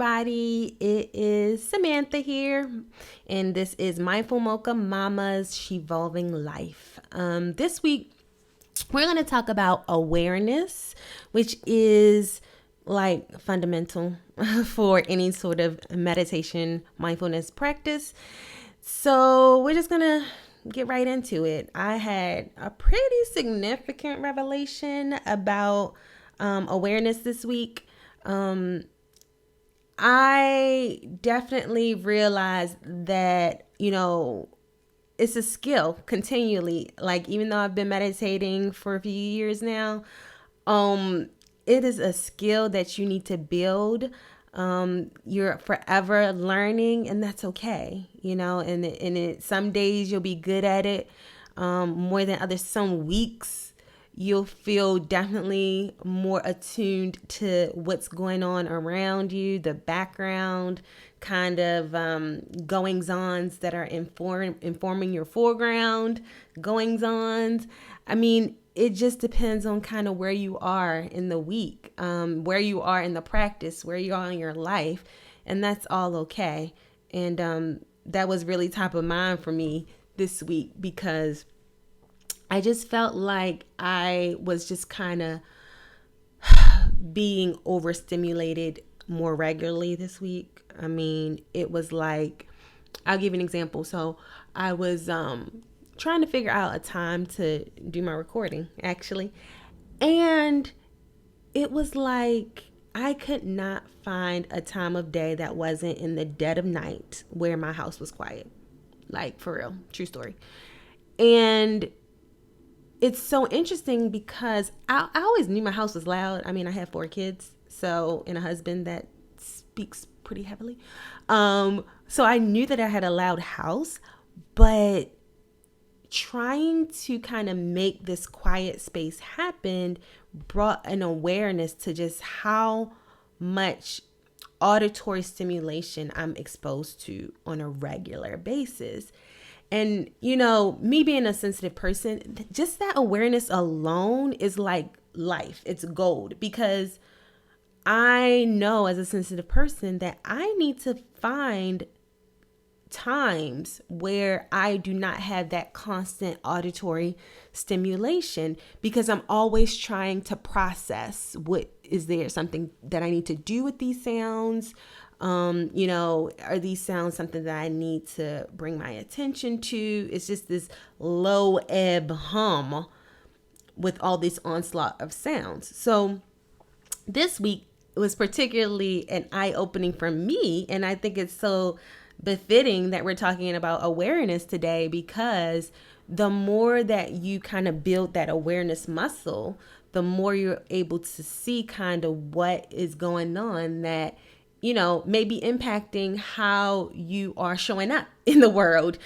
everybody. It is Samantha here, and this is Mindful Mocha Mama's Shevolving Life. This week, we're going to talk about awareness, which is like fundamental for any sort of meditation, mindfulness practice. So, we're just going to get right into it. I had a pretty significant revelation about awareness this week. I definitely realized that, it's a skill continually. Like, even though I've been meditating for a few years now, it is a skill that you need to build. You're forever learning, and that's okay, and some days you'll be good at it, more than others. Some weeks you'll feel definitely more attuned to what's going on around you, the background kind of goings-ons that are informing your foreground goings-ons. I mean, it just depends on kind of where you are in the week, where you are in the practice, where you are in your life, and that's all okay. And that was really top of mind for me this week because I just felt like I was just kind of being overstimulated more regularly this week. I mean, it was like, I'll give you an example. So I was trying to figure out a time to do my recording, actually. And it was like I could not find a time of day that wasn't in the dead of night where my house was quiet. Like, for real, true story. And it's so interesting because I always knew my house was loud. I mean, I have 4 kids, and a husband that speaks pretty heavily. So I knew that I had a loud house, but trying to kind of make this quiet space happen brought an awareness to just how much auditory stimulation I'm exposed to on a regular basis. And, me being a sensitive person, just that awareness alone is like life. It's gold, because I know as a sensitive person that I need to find times where I do not have that constant auditory stimulation, because I'm always trying to process is there something that I need to do with these sounds? Are these sounds something that I need to bring my attention to? It's just this low ebb hum with all this onslaught of sounds. So this week was particularly an eye-opening for me, and I think it's so befitting that we're talking about awareness today, because the more that you kind of build that awareness muscle, the more you're able to see kind of what is going on that may be impacting how you are showing up in the world.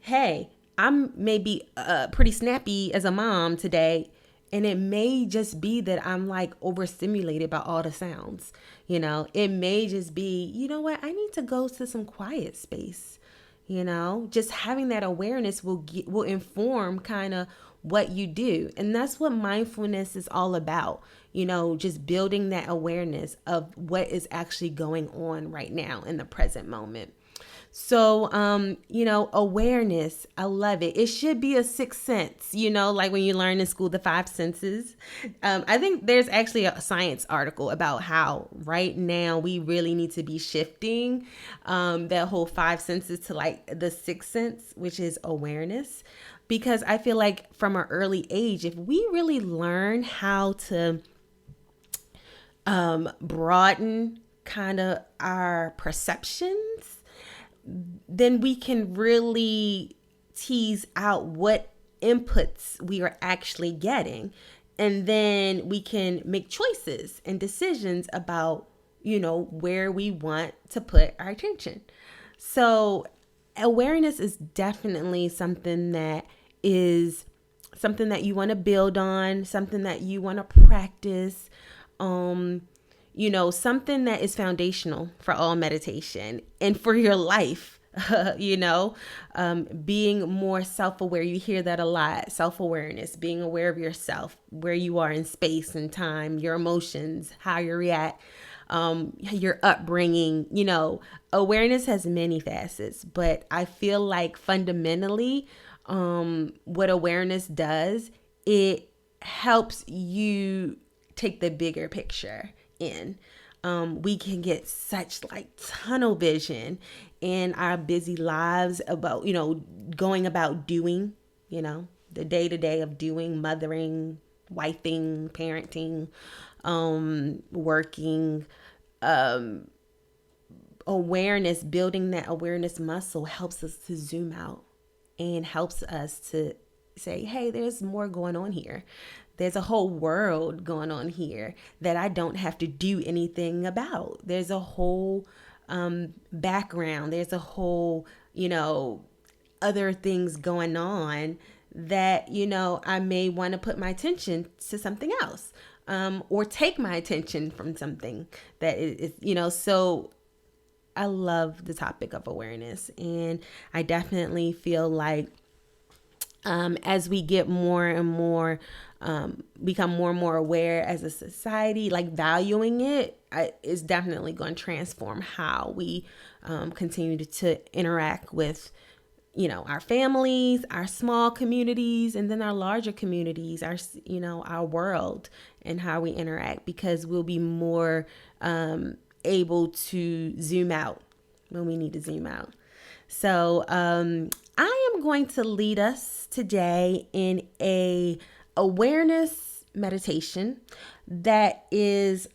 Hey, I'm maybe pretty snappy as a mom today, and it may just be that I'm like overstimulated by all the sounds. It may just be, what, I need to go to some quiet space. Just having that awareness will inform kind of what you do. And that's what mindfulness is all about, just building that awareness of what is actually going on right now in the present moment. So, awareness, I love it. It should be a sixth sense, like when you learn in school, the 5 senses. I think there's actually a science article about how right now we really need to be shifting that whole 5 senses to like the sixth sense, which is awareness. Because I feel like from an early age, if we really learn how to broaden kind of our perceptions, then we can really tease out what inputs we are actually getting. And then we can make choices and decisions about, where we want to put our attention. So awareness is definitely something that you want to build on, something that you want to practice, something that is foundational for all meditation and for your life. Being more self-aware. You hear that a lot. Self-awareness, being aware of yourself, where you are in space and time, your emotions, how you react. your upbringing. Awareness has many facets, but I feel like fundamentally, what awareness does, it helps you take the bigger picture in. We can get such like tunnel vision in our busy lives about, going about doing, the day to day of doing, mothering, wifing, parenting, working. Awareness, building that awareness muscle helps us to zoom out and helps us to say, hey, there's more going on here. There's a whole world going on here that I don't have to do anything about. There's a whole background. There's a whole, other things going on that, I may want to put my attention to something else, or take my attention from something that is, so I love the topic of awareness. And I definitely feel like as we get more and more, become more and more aware as a society, like valuing it, is definitely going to transform how we continue to interact with, our families, our small communities, and then our larger communities, our world, and how we interact, because we'll be more able to zoom out when we need to zoom out. So I am going to lead us today in a awareness meditation that is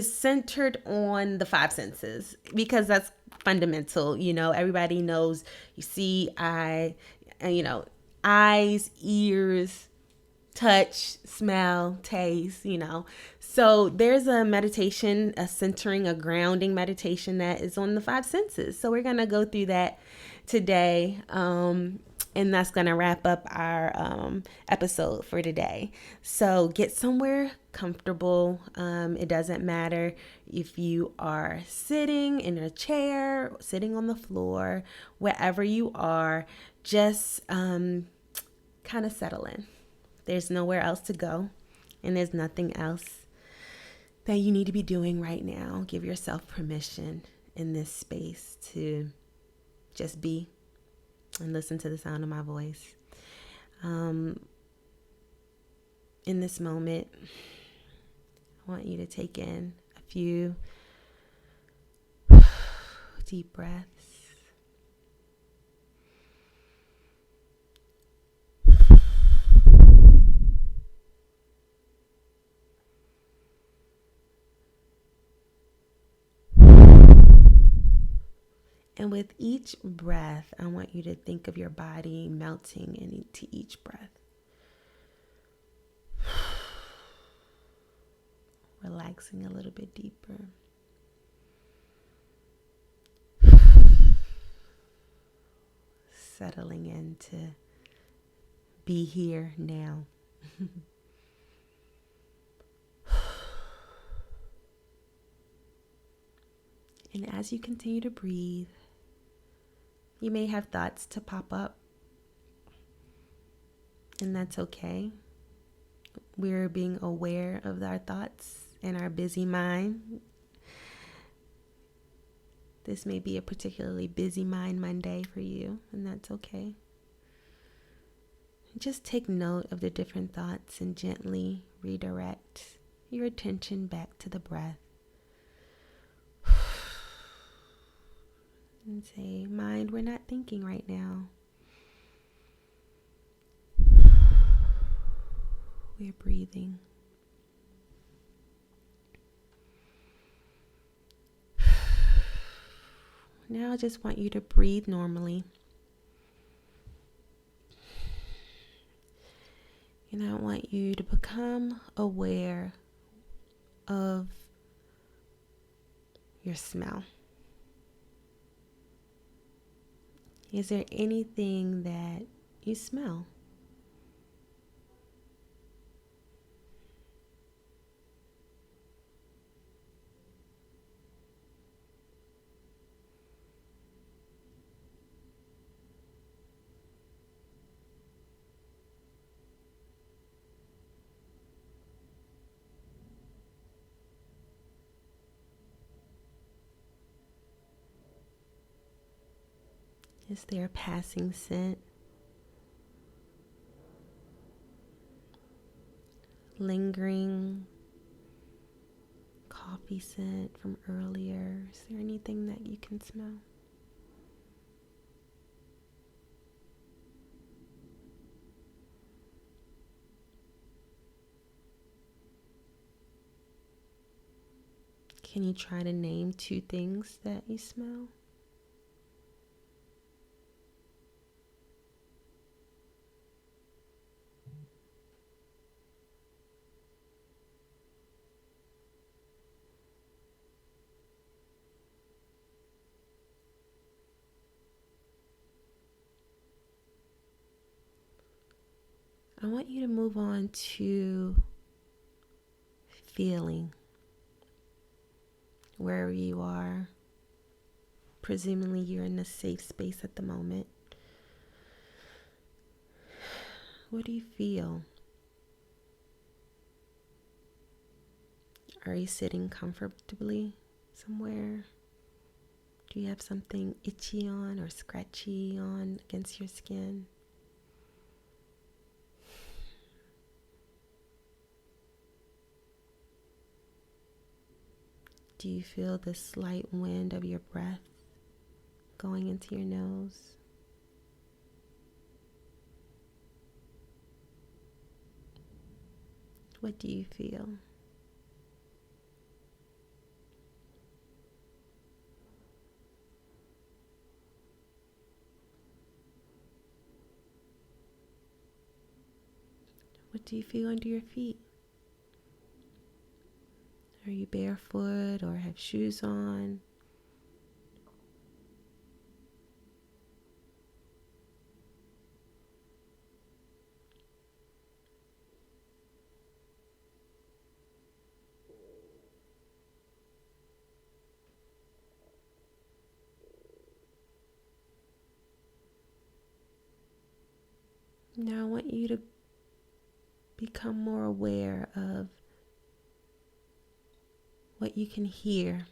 centered on the five senses, because that's fundamental. Everybody knows, you see, eyes, ears, touch, smell, taste, So there's a meditation, a centering, a grounding meditation that is on the five senses. So we're going to go through that today. And that's going to wrap up our episode for today. So get somewhere comfortable. It doesn't matter if you are sitting in a chair, sitting on the floor, wherever you are, just kind of settle in. There's nowhere else to go, and there's nothing else that you need to be doing right now. Give yourself permission in this space to just be and listen to the sound of my voice. In this moment, I want you to take in a few deep breaths. And with each breath, I want you to think of your body melting into each breath. Relaxing a little bit deeper. Settling in to be here now. And as you continue to breathe, you may have thoughts to pop up, and that's okay. We're being aware of our thoughts and our busy mind. This may be a particularly busy mind Monday for you, and that's okay. Just take note of the different thoughts and gently redirect your attention back to the breath. And say, mind, we're not thinking right now. We're breathing. Now I just want you to breathe normally. And I want you to become aware of your smell. Is there anything that you smell? Is there a passing scent? Lingering coffee scent from earlier? Is there anything that you can smell? Can you try to name 2 things that you smell? I want you to move on to feeling wherever you are. Presumably you're in a safe space at the moment. What do you feel? Are you sitting comfortably somewhere? Do you have something itchy on or scratchy on against your skin? Do you feel the slight wind of your breath going into your nose? What do you feel? What do you feel under your feet? Are you barefoot or have shoes on? Now I want you to become more aware of what you can hear.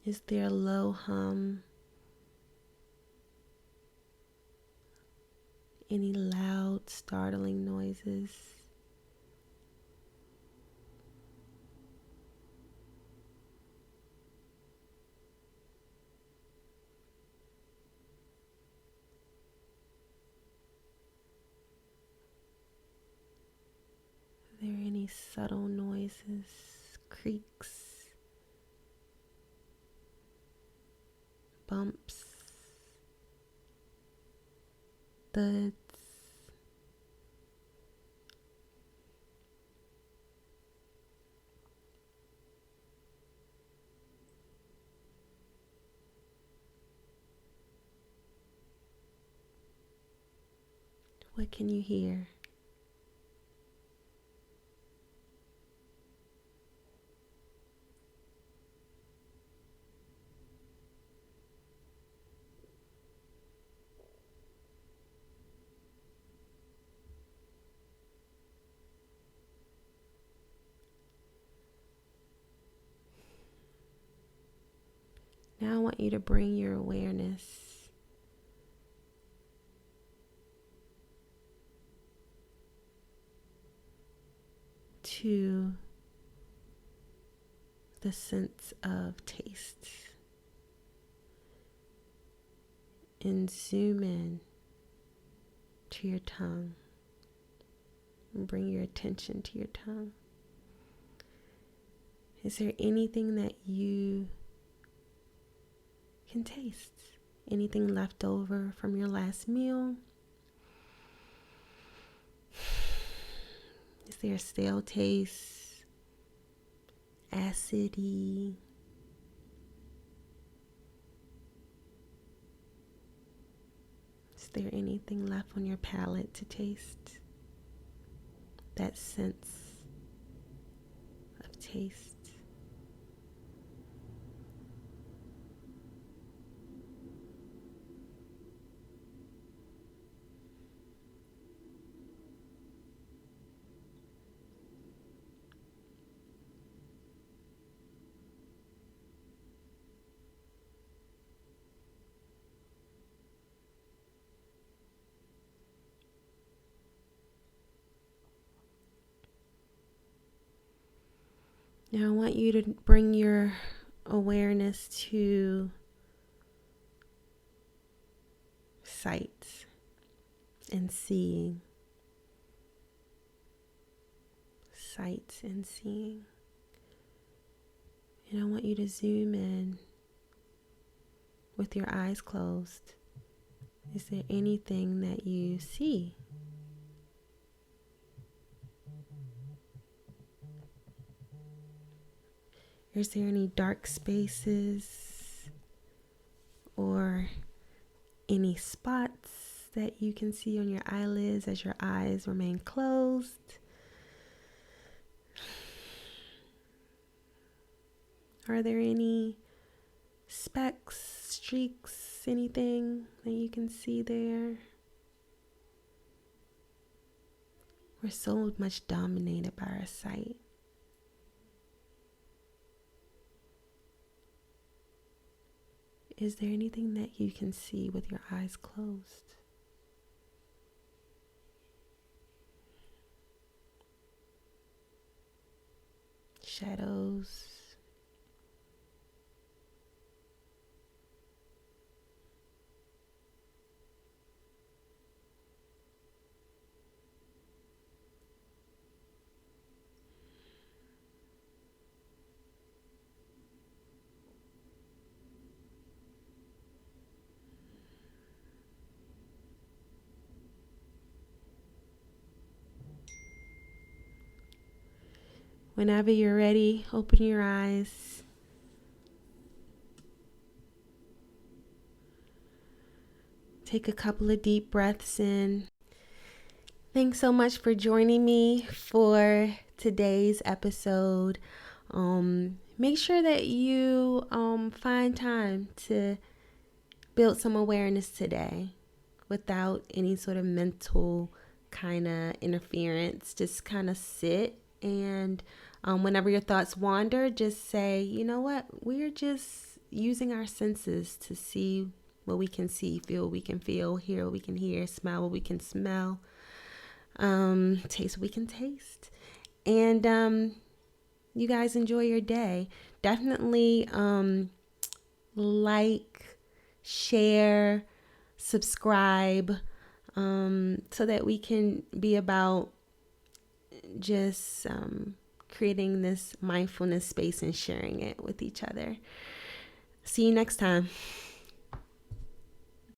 Is there a low hum? Any loud, startling noises? Are there any subtle noises, creaks, bumps, thuds? What can you hear? Now I want you to bring your awareness to the sense of taste and zoom in to your tongue and bring your attention to your tongue. Is there anything that you can taste? Anything left over from your last meal? Is there a stale taste? Acidy? Is there anything left on your palate to taste? That sense of taste. Now I want you to bring your awareness to sight and seeing. Sight and seeing. And I want you to zoom in with your eyes closed. Is there anything that you see? Is there any dark spaces or any spots that you can see on your eyelids as your eyes remain closed? Are there any specks, streaks, anything that you can see there? We're so much dominated by our sight. Is there anything that you can see with your eyes closed? Shadows. Whenever you're ready, open your eyes. Take a couple of deep breaths in. Thanks so much for joining me for today's episode. Make sure that you find time to build some awareness today without any sort of mental kind of interference. Just kind of sit and whenever your thoughts wander, just say, you know what? We're just using our senses to see what we can see, feel what we can feel, hear what we can hear, smell what we can smell, taste what we can taste. And you guys enjoy your day. Definitely like, share, subscribe, so that we can be about just creating this mindfulness space and sharing it with each other. See you next time.